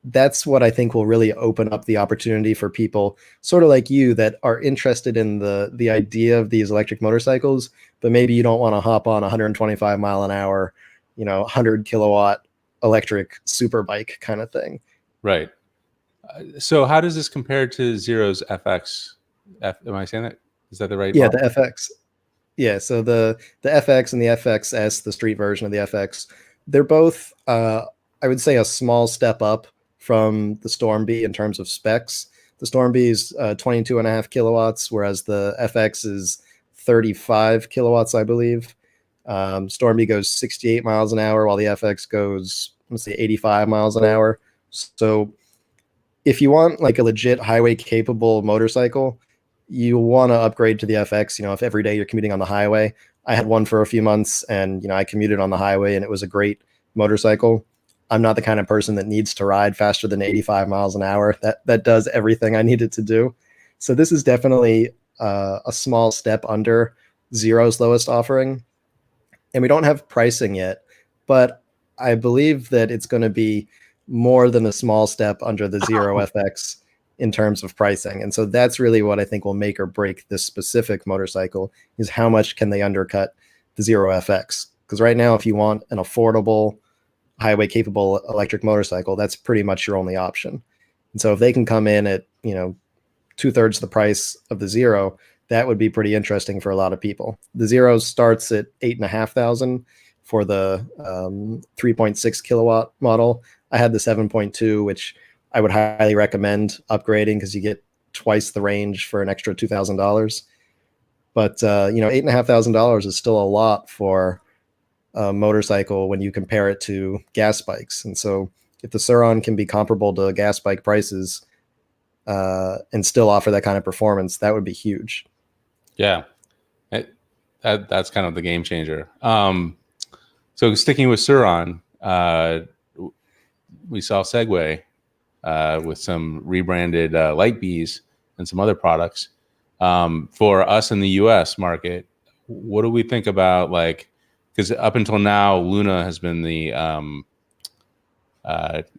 that's what I think will really open up the opportunity for people sort of like you that are interested in the idea of these electric motorcycles, but maybe you don't want to hop on 125 mile an hour, 100 kilowatt electric super bike kind of thing. Right. So how does this compare to Zero's FX? Am I saying that? Is that the right? Yeah, model? the FX. Yeah, so the FX and the FXS, the street version of the FX, they're both, I would say, a small step up from the Stormbee in terms of specs. The Stormbee is 22.5 kilowatts, whereas the FX is 35 kilowatts, I believe. Stormbee goes 68 miles an hour, while the FX goes, let's say, 85 miles an hour. So if you want like a legit highway capable motorcycle, you want to upgrade to the FX. If every day you're commuting on the highway, I had one for a few months, and I commuted on the highway, and it was a great motorcycle. I'm not the kind of person that needs to ride faster than 85 miles an hour. That does everything I needed to do. So this is definitely a small step under Zero's lowest offering. And we don't have pricing yet, but I believe that it's going to be more than a small step under the Zero FX in terms of pricing. And so that's really what I think will make or break this specific motorcycle, is how much can they undercut the Zero FX? Because right now, if you want an affordable highway capable electric motorcycle, that's pretty much your only option. And so if they can come in at 2/3 the price of the Zero, that would be pretty interesting for a lot of people. The Zero starts at $8,500 for the 3.6 kilowatt model. I had the 7.2, which I would highly recommend upgrading because you get twice the range for an extra $2,000. But $8,500 is still a lot for a motorcycle when you compare it to gas bikes. And so if the Suron can be comparable to gas bike prices and still offer that kind of performance, that would be huge. Yeah, that's kind of the game changer. So sticking with Suron, we saw Segway with some rebranded Light Bs and some other products. For us in the U.S. market, what do we think about, because up until now, Luna has been the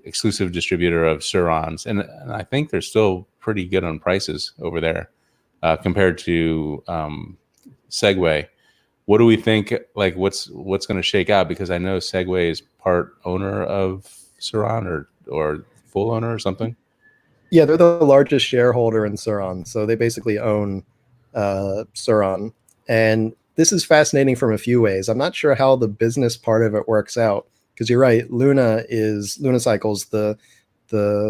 exclusive distributor of Surons, and I think they're still pretty good on prices over there compared to Segway. What do we think? What's going to shake out? Because I know Segway is part owner of Suron or full owner or something. Yeah, they're the largest shareholder in Suron, so they basically own Suron. And this is fascinating from a few ways. I'm not sure how the business part of it works out, because you're right. Luna Cycles, the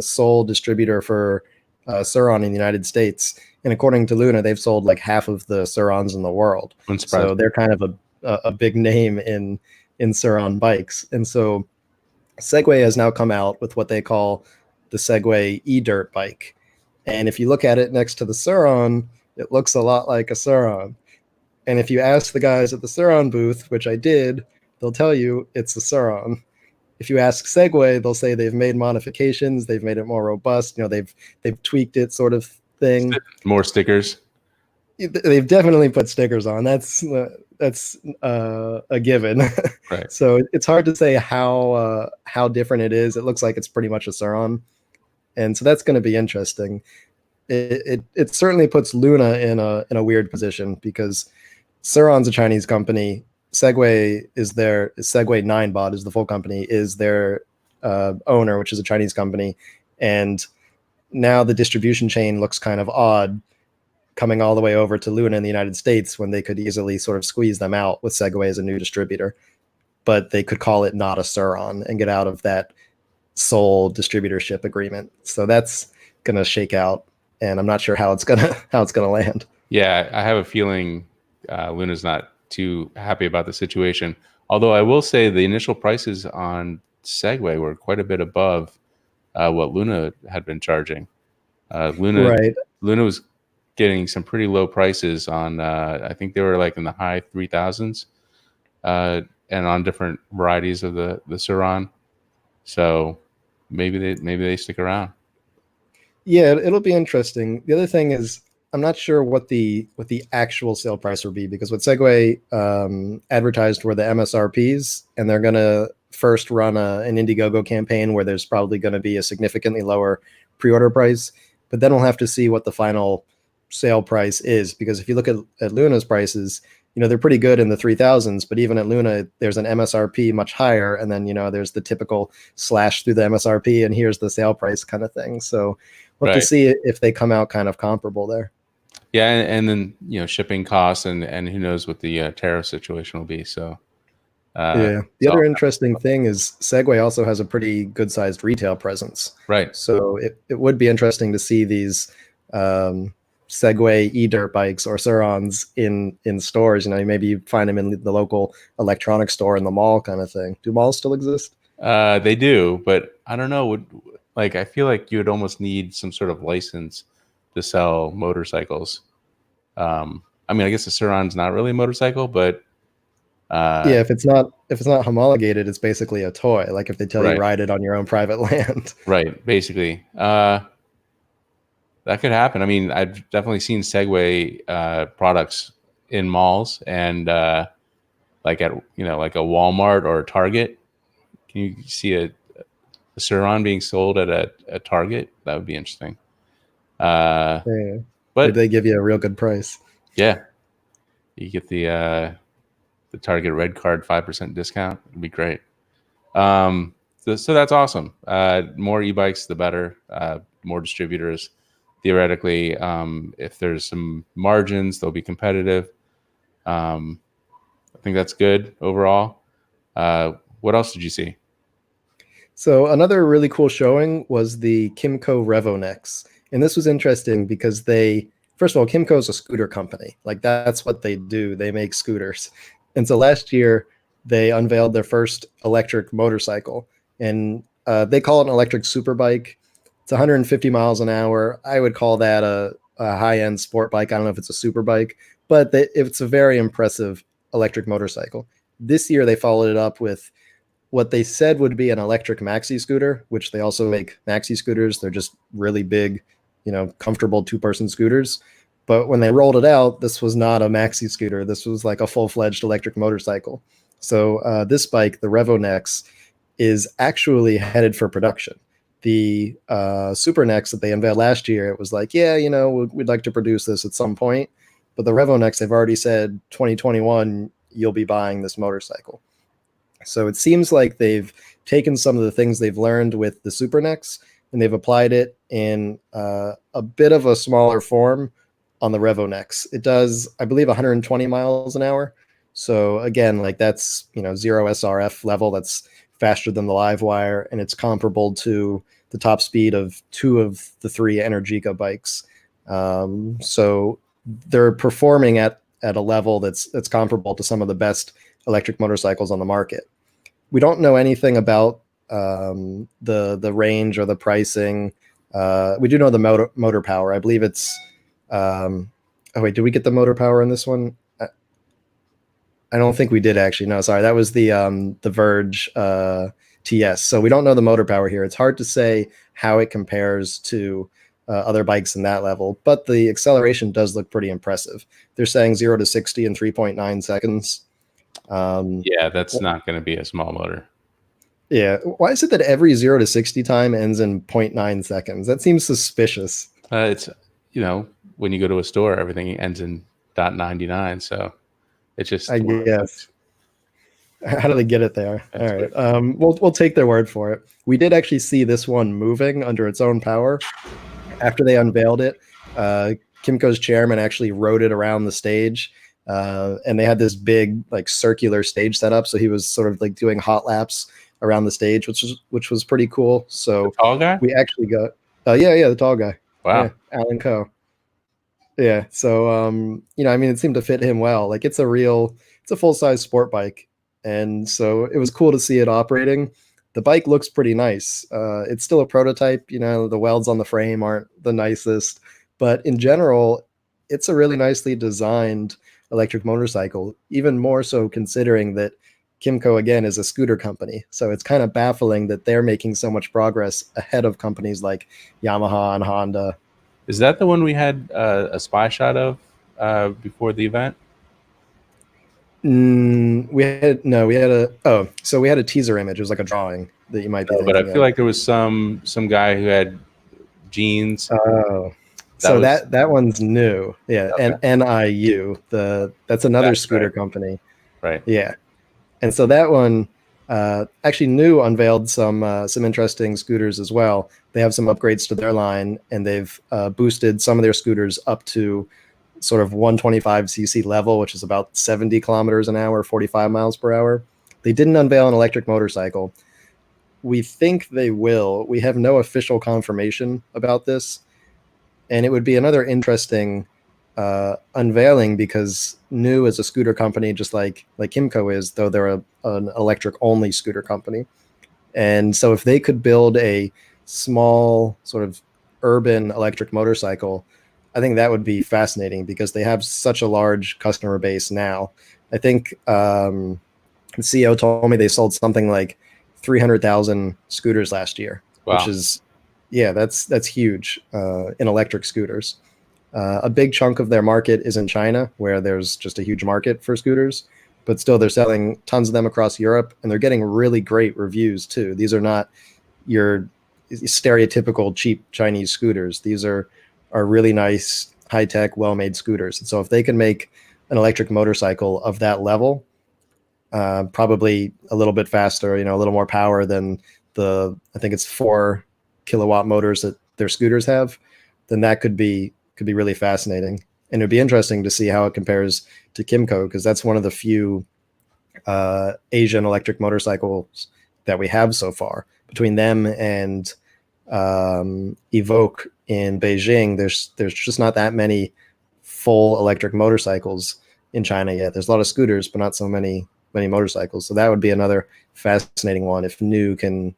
sole distributor for Suron in the United States. And according to Luna, they've sold like half of the Surons in the world. So they're kind of a big name in Suron bikes. And so Segway has now come out with what they call the Segway e-dirt bike. And if you look at it next to the Sur-Ron, it looks a lot like a Sur-Ron. And if you ask the guys at the Sur-Ron booth, which I did, they'll tell you it's a Sur-Ron. If you ask Segway, they'll say they've made modifications, they've made it more robust, they've tweaked it, sort of thing. More stickers. They've definitely put stickers on. That's a given. Right. So it's hard to say how different it is. It looks like it's pretty much a Sur-Ron, and so that's going to be interesting. It certainly puts Luna in a weird position because Sur-Ron's a Chinese company. Segway is Segway 9bot is the full company, is their owner, which is a Chinese company, and now the distribution chain looks kind of odd, coming all the way over to Luna in the United States when they could easily sort of squeeze them out with Segway as a new distributor. But they could call it not a Sur-Ron and get out of that sole distributorship agreement. So that's going to shake out, and I'm not sure how it's going to land. Yeah, I have a feeling Luna's not too happy about the situation. Although I will say the initial prices on Segway were quite a bit above what Luna had been charging. Luna was getting some pretty low prices on, I think they were like in the high 3,000s, and on different varieties of the Sur-Ron. So maybe they stick around. Yeah, it'll be interesting. The other thing is, I'm not sure what the actual sale price will be, because what Segway advertised were the MSRPs, and they're going to first run an Indiegogo campaign where there's probably going to be a significantly lower pre-order price. But then we'll have to see what the final sale price is, because if you look at Luna's prices, they're pretty good in the 3,000s, but even at Luna, there's an MSRP much higher, and then there's the typical slash through the MSRP, and here's the sale price kind of thing. So we'll have to see if they come out kind of comparable there. Yeah, and then shipping costs and who knows what the tariff situation will be. So the other interesting thing is Segway also has a pretty good sized retail presence. Right. So it would be interesting to see these Segway e-dirt bikes or Sur-Rons in stores. Maybe you find them in the local electronics store in the mall kind of thing. Do malls still exist? They do, but I don't know. I feel like you would almost need some sort of license to sell motorcycles. I guess the Sur-Ron's not really a motorcycle, but yeah, if it's not homologated, it's basically a toy. Like if they tell you ride it on your own private land. Right, basically. That could happen. I've definitely seen Segway products in malls and like at like a Walmart or a Target. Can you see a Sur-Ron being sold at a Target? That would be interesting. Yeah. But they give you a real good price. Yeah, you get the Target Red Card 5% discount. It'd be great. So that's awesome. More e-bikes, the better. More distributors. Theoretically, if there's some margins, they'll be competitive. I think that's good overall. What else did you see? So another really cool showing was the Kymco Rev. And this was interesting because first of all, Kymco is a scooter company. Like that's what they do. They make scooters. And so last year they unveiled their first electric motorcycle, and they call it an electric superbike. It's 150 miles an hour. I would call that a high-end sport bike. I don't know if it's a super bike, but it's a very impressive electric motorcycle. This year, they followed it up with what they said would be an electric maxi scooter, which they also make maxi scooters. They're just really big, comfortable two-person scooters. But when they rolled it out, this was not a maxi scooter. This was like a full-fledged electric motorcycle. So this bike, the Rev, is actually headed for production. The Super Next that they unveiled last year, it was like, we'd like to produce this at some point. But the Rev, they've already said 2021, you'll be buying this motorcycle. So it seems like they've taken some of the things they've learned with the Super Next and they've applied it in a bit of a smaller form on the Rev. It does, I believe, 120 miles an hour. So again, like that's, 0 SRF level. That's faster than the Livewire, and it's comparable to the top speed of 2 of the 3 Energica bikes. So they're performing at a level that's comparable to some of the best electric motorcycles on the market. We don't know anything about the range or the pricing. We do know the motor power. I believe it's. Oh wait, did we get the motor power in this one? I don't think we did actually. No, sorry, that was the Verge TS. So we don't know the motor power here. It's hard to say how it compares to other bikes in that level, but the acceleration does look pretty impressive. They're saying 0 to 60 in 3.9 seconds. Yeah, that's not going to be a small motor. Yeah. Why is it that every 0 to 60 time ends in 0.9 seconds? That seems suspicious. It's, when you go to a store, everything ends in .99. So it's just, I guess. How do they get it there? That's all right. We'll take their word for it. We did actually see this one moving under its own power after they unveiled it. Kymco's chairman actually rode it around the stage. And they had this big like circular stage set up. So he was sort of like doing hot laps around the stage, which was pretty cool. So the tall guy? We actually got the tall guy. Wow. Yeah, Alan Coe. Yeah. So it seemed to fit him well. Like it's a full-size sport bike. And so it was cool to see it operating. The bike looks pretty nice. It's still a prototype, the welds on the frame aren't the nicest, but in general, it's a really nicely designed electric motorcycle, even more so considering that Kymco, again, is a scooter company. So it's kind of baffling that they're making so much progress ahead of companies like Yamaha and Honda. Is that the one we had a spy shot of before the event? We had a teaser image. It was like a drawing that you might be thinking but I feel of. like there was some guy who had jeans. Oh, that one's new. Yeah, okay. and NIU. That's another scooter company. Right. Yeah, and so that one actually new unveiled some interesting scooters as well. They have some upgrades to their line, and they've boosted some of their scooters up to sort of 125cc level, which is about 70 kilometers an hour, 45 miles per hour. They didn't unveil an electric motorcycle. We think they will. We have no official confirmation about this. And it would be another interesting unveiling because New is a scooter company, just like Kymco is, though they're an electric-only scooter company. And so if they could build a small sort of urban electric motorcycle, I think that would be fascinating because they have such a large customer base now. I think the CEO told me they sold something like 300,000 scooters last year, wow. Which is, that's huge in electric scooters. A big chunk of their market is in China, where there's just a huge market for scooters, but still they're selling tons of them across Europe, and they're getting really great reviews too. These are not your stereotypical cheap Chinese scooters. These are really nice, high-tech, well-made scooters. And so if they can make an electric motorcycle of that level, probably a little bit faster, a little more power than I think it's 4 kilowatt motors that their scooters have, then that could be really fascinating. And it'd be interesting to see how it compares to Kymco, because that's one of the few Asian electric motorcycles that we have so far. Between them and Evoque in Beijing, there's just not that many full electric motorcycles in China yet. There's a lot of scooters, but not so many motorcycles. So that would be another fascinating one if New can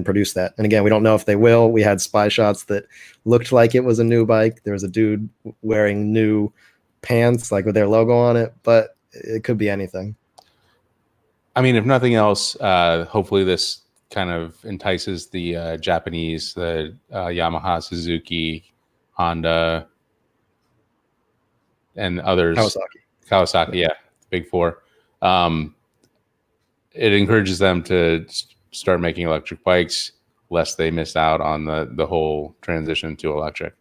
produce that. And again, we don't know if they will. We had spy shots that looked like it was a New bike. There was a dude wearing New pants, like with their logo on it, but it could be anything. I mean, if nothing else, hopefully this kind of entices the Japanese, the Yamaha, Suzuki, Honda, and others. Kawasaki, yeah, big four. It encourages them to start making electric bikes, lest they miss out on the whole transition to electric.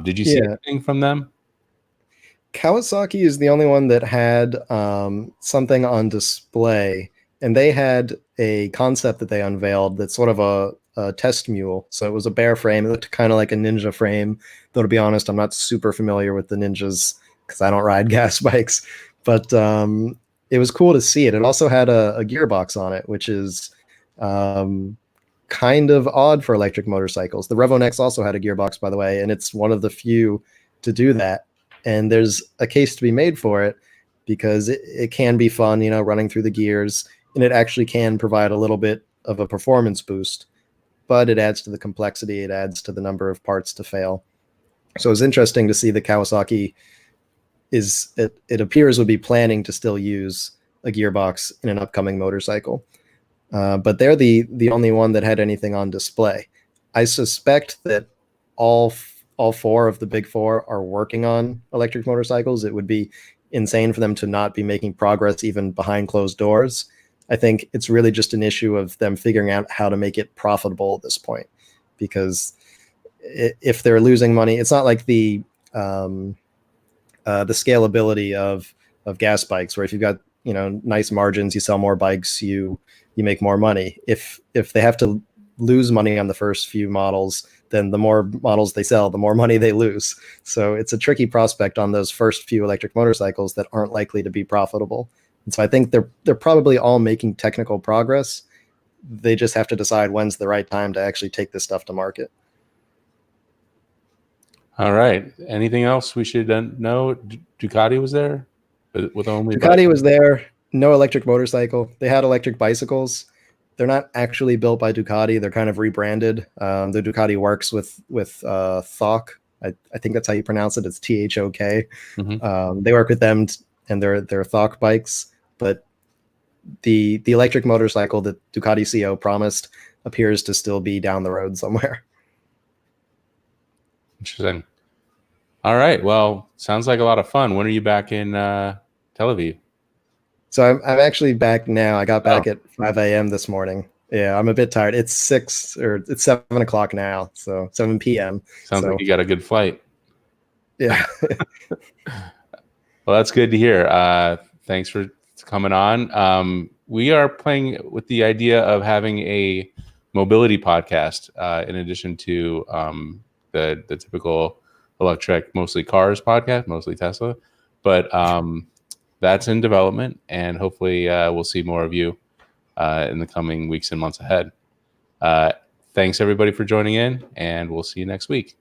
Did you see anything from them? Kawasaki is the only one that had something on display, and they had a concept that they unveiled that's sort of a test mule. So it was a bare frame. It looked kind of like a Ninja frame, though to be honest, I'm not super familiar with the Ninjas because I don't ride gas bikes, but it was cool to see it. It also had a gearbox on it, which is kind of odd for electric motorcycles. The Revo Nex also had a gearbox, by the way, and it's one of the few to do that. And there's a case to be made for it because it can be fun, running through the gears, and it actually can provide a little bit of a performance boost, but it adds to the complexity. It adds to the number of parts to fail. So it's interesting to see that Kawasaki it appears would be planning to still use a gearbox in an upcoming motorcycle. But they're the only one that had anything on display. I suspect that all four of the big four are working on electric motorcycles. It would be insane for them to not be making progress even behind closed doors. I think it's really just an issue of them figuring out how to make it profitable at this point, because if they're losing money, it's not like the scalability of gas bikes, where if you've got nice margins, you sell more bikes, you make more money. If they have to lose money on the first few models, then the more models they sell, the more money they lose. So it's a tricky prospect on those first few electric motorcycles that aren't likely to be profitable. And so I think they're probably all making technical progress. They just have to decide when's the right time to actually take this stuff to market. All right. Anything else we should know? Ducati was there with only Ducati was there. No electric motorcycle. They had electric bicycles. They're not actually built by Ducati. They're kind of rebranded. The Ducati works with THOK. I think that's how you pronounce it. It's THOK. Mm-hmm. They work with them, and they're THOK bikes. But the electric motorcycle that Ducati CO promised appears to still be down the road somewhere. Interesting. All right. Well, sounds like a lot of fun. When are you back in Tel Aviv? So I'm actually back now. I got back at 5 a.m. this morning. Yeah, I'm a bit tired. It's 7 o'clock now, so 7 p.m. Sounds like you got a good flight. Yeah. Well, that's good to hear. Thanks for coming on. We are playing with the idea of having a mobility podcast in addition to the typical Electrek, mostly cars podcast, mostly Tesla. But that's in development, and hopefully we'll see more of you in the coming weeks and months ahead. Thanks, everybody, for joining in, and we'll see you next week.